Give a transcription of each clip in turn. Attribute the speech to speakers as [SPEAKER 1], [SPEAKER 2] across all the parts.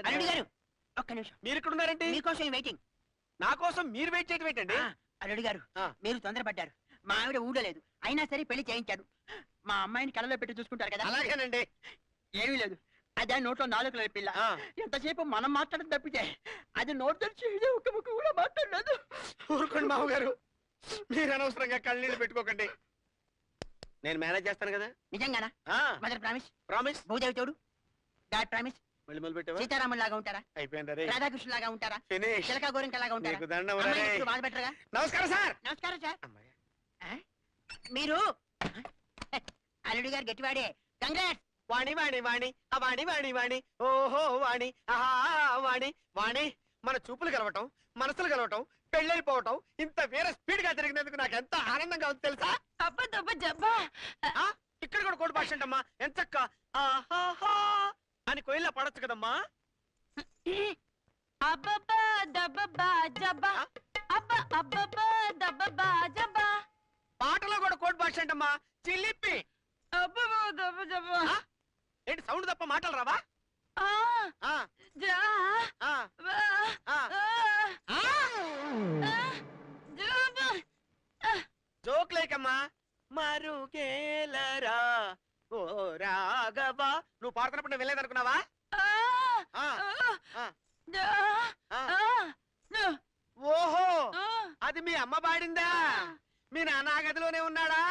[SPEAKER 1] అల్లుడు గారు ఒక్క నిమిషం.
[SPEAKER 2] మీరు ఇక్కడ ఉన్నారంటే
[SPEAKER 1] మీకోసం వెయిటింగ్.
[SPEAKER 2] నా కోసం మీరు వెయిట్ చేయడం ఏంటండి?
[SPEAKER 1] అల్లుడు గారు మీరు తొందరపడ్డారు. మా ఆవిడ ఊళ్ళో లేదు, అయినా సరే పెళ్లి చేయించాడు. మా అమ్మాయిని కళ్ళలో పెట్టి చూసుకుంటారు కదా.
[SPEAKER 2] అలాగేనండి.
[SPEAKER 1] ఏమీ లేదు, అదే నోట్లో నాలుగు పిల్ల. ఎంతసేపు మనం మాట్లాడడం తప్పితే అది నోట్ తెరిచి ఒక ముక్క కూడా మాట్లాడలేదు.
[SPEAKER 2] ఊరుకోండి మామగారు, మీరు అనవసరంగా కళ్ళనీళ్ళు పెట్టుకోకండి. నేను మేనేజ్ చేస్తాను కదా.
[SPEAKER 1] నిజంగానా? Mother promise.
[SPEAKER 2] ప్రామిస్.
[SPEAKER 1] భూదేవి తోడు. God promise. సీతారాముల లాగా ఉంటారా?
[SPEAKER 2] అయిపోయింది.
[SPEAKER 1] రాధాకృష్ణ లాగా ఉంటారా? చిలక గోరింక లాగా ఉంటారా? బాధ పెట్టరుగా?
[SPEAKER 2] నమస్కారం సార్.
[SPEAKER 1] నమస్కారం సార్. మీరు అల్లుడు గారు గట్టివాడే. కంగ్రాట్స్.
[SPEAKER 2] వాణి వాణి వాణి వాణి వాణి వాణి ఓహో వాణి ఆహా వాణి వాణి. మన చూపులు కలవటం, మనసులు కలవటం, పెళ్ళైపోవటం ఇంత వేరే స్పీడ్ గా జరిగినందుకు నాకు ఎంత ఆనందంగా ఉంది తెలుసా? ఇక్కడ కూడా కోడి భాష అంటమ్మా. ఎంతక్క ఆహాహా అని కోయిల్లా పడొచ్చు కదమ్మా. పాటలో కూడా కోడి భాష అంటమ్మా. చిల్లిప్పి. ఏంటి సౌండ్ తప్ప మాటలు రావా? జోక్ లేకమ్మా. మరుగేలరా ఓ రాఘవా. నువ్వు పాడుతున్నప్పుడు నువ్వు వెళ్ళేదనుకున్నావా? ఓహో, అది మీ అమ్మ పాడిందా? మీ నాన్న గదిలోనే ఉన్నాడా?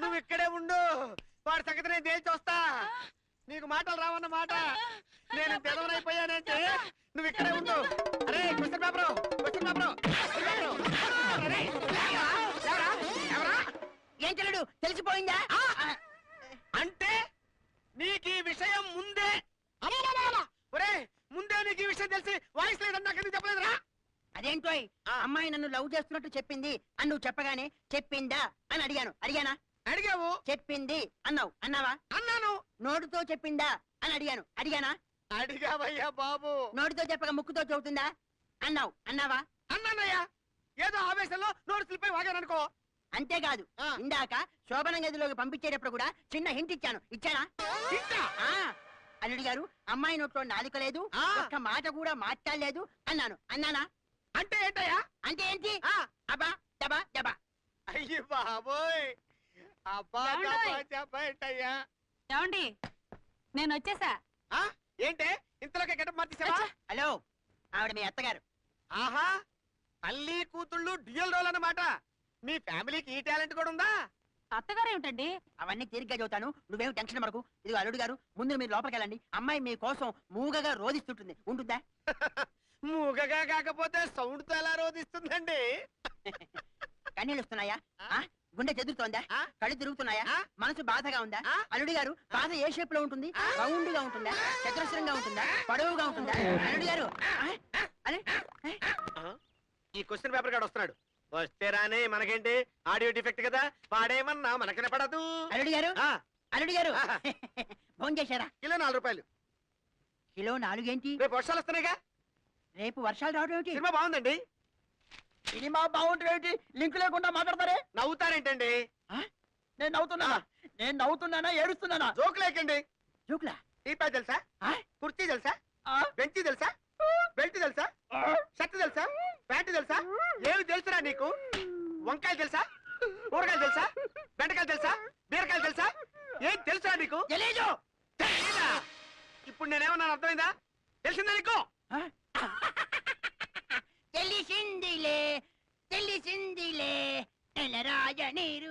[SPEAKER 2] నువ్వు ఇక్కడే ఉండు, వాడి సంగతి నేను తేల్చి వస్తా. నీకు మాటలు రావన్న మాట. నేను తెలవనైపోయానంటే నువ్వు ఇక్కడే ఉండు. అరే క్వశ్చన్ పేపరు, క్వశ్చన్ పేపరు.
[SPEAKER 1] ఏం చెల్లుడు తెలిసిపోయిందా?
[SPEAKER 2] అంటే నీకు ఈ విషయం ముందే ఒరే ముందే నీకు ఈ విషయం తెలిసి వాయిస్ లేదని నాకు ఎందుకు చెప్పలేదురా?
[SPEAKER 1] అదేంటో అమ్మాయి నన్ను లవ్ చేస్తున్నట్టు చెప్పింది అని నువ్వు చెప్పగానే చెప్పిందా అని అడిగాను. అడిగానా?
[SPEAKER 2] అడిగావు.
[SPEAKER 1] చెప్పింది అన్నావు. అన్నావా?
[SPEAKER 2] అన్నాను.
[SPEAKER 1] నోటితో చెప్పిందా అని అడిగాను. అడిగానా?
[SPEAKER 2] అడిగావయ్యా బాబు.
[SPEAKER 1] నోటితో చెప్పక ముక్కుతో చెబుతుందా అన్నావు. అన్నావా?
[SPEAKER 2] అన్నానయ్యా. ఏదో ఆవేశంలో నోరు స్లిప్ వాగాననుకో.
[SPEAKER 1] అంతేకాదు, ఇందాక శోభన గదిలోకి పంపించేటప్పుడు కూడా చిన్న హింట్ ఇచ్చాను. ఇచ్చానా? అల్లుడి గారు అమ్మాయి నోట్లో నాలుక లేదు, ఒక్క మాట కూడా మాట్లాడలేదు అన్నాను. అన్నానా?
[SPEAKER 2] అంటే ఏంటయ్యా?
[SPEAKER 1] అంటే ఏంటి? అబ్బా దబా దబా.
[SPEAKER 2] అయ్యి బాబోయ్. అబ్బా చెప్పయ్యా.
[SPEAKER 3] ఏమండి నేను వచ్చేసా.
[SPEAKER 2] ఏంటే ఇంతలోకి గెటప్ మార్చేసావా?
[SPEAKER 1] హలో, ఆవిడ మీ అత్తగారు.
[SPEAKER 2] ఆహా, తల్లి కూతుళ్ళు డ్యూయల్ రోల్ అన్నమాట. మీ ఫ్యామిలీకి ఈ టాలెంట్ కూడా ఉందా?
[SPEAKER 3] అత్తగారు ఏమిటండి?
[SPEAKER 1] అవన్నీ తీరిగ్గా చదువుతాను, నువ్వేమి టెన్షన్ పడకు. ఇది అల్లుడు గారు, ముందు మీరు లోపలికి వెళ్ళండి. అమ్మాయి మీ కోసం మూగగా రోధిస్తుంటుంది. ఉంటుందా?
[SPEAKER 2] మూగగా కాకపోతే సౌండ్ తో ఎలా రోధిస్తుందండి?
[SPEAKER 1] కన్నీళ్ళు వస్తున్నాయా? గుండె చెదురుతోందా? కళ్ళు తిరుగుతున్నాయా? మనసు బాధగా ఉందా? అల్లుడి గారు బాధ ఏ షేప్ లో ఉంటుంది? రౌండ్ గా ఉంటుందా? చతురస్రంగా ఉంటుందా? పొడవుగా ఉంటుందా? అల్లుడి గారు
[SPEAKER 2] ఈ క్వశ్చన్ పేపర్ గాడు వస్తున్నాడు. వస్తే రానే, మనకేంటి? ఆడియో డిఫెక్ట్ కదా, వాడేమన్నా మనకనే పడదు.
[SPEAKER 1] అల్లుడి గారు, అల్లుడి గారు ఫోన్ చేశారా?
[SPEAKER 2] కిలో 4 రూపాయలు.
[SPEAKER 1] కిలో 4 ఏంటి?
[SPEAKER 2] రేపు వర్షాలు వస్తున్నాయిగా.
[SPEAKER 1] రేపు వర్షాలు రావడం ఏంటి?
[SPEAKER 2] సినిమా బాగుందండి.
[SPEAKER 1] సినిమా బాగుంటుంది. లింక్ లేకుండా మాట్లాడతారే?
[SPEAKER 2] నవ్వుతారేంటండి?
[SPEAKER 1] నేను నవ్వుతున్నానా ఏడుస్తున్నానా?
[SPEAKER 2] జోక్ లేకండి.
[SPEAKER 1] జోక్లా?
[SPEAKER 2] టీపా తెలుసా? కుర్చీ తెలుసా? బెంచి తెలుసా? బెల్ట్ తెలుసా? షర్ట్ తెలుసా? ప్యాంటు తెలుసా? ఏమి తెలుసురా నీకు? వంకాయలు తెలుసా? కూరగాయలు తెలుసా? బెండకాయలు తెలుసా? బీరకాయలు తెలుసా? ఏం తెలుసా నీకు? ఇప్పుడు నేనేమన్నా అర్థమైందా? తెలిసిందా నీకు?
[SPEAKER 1] తెలిసిందిలే, తెలిసిందిలే రాజ నీరు.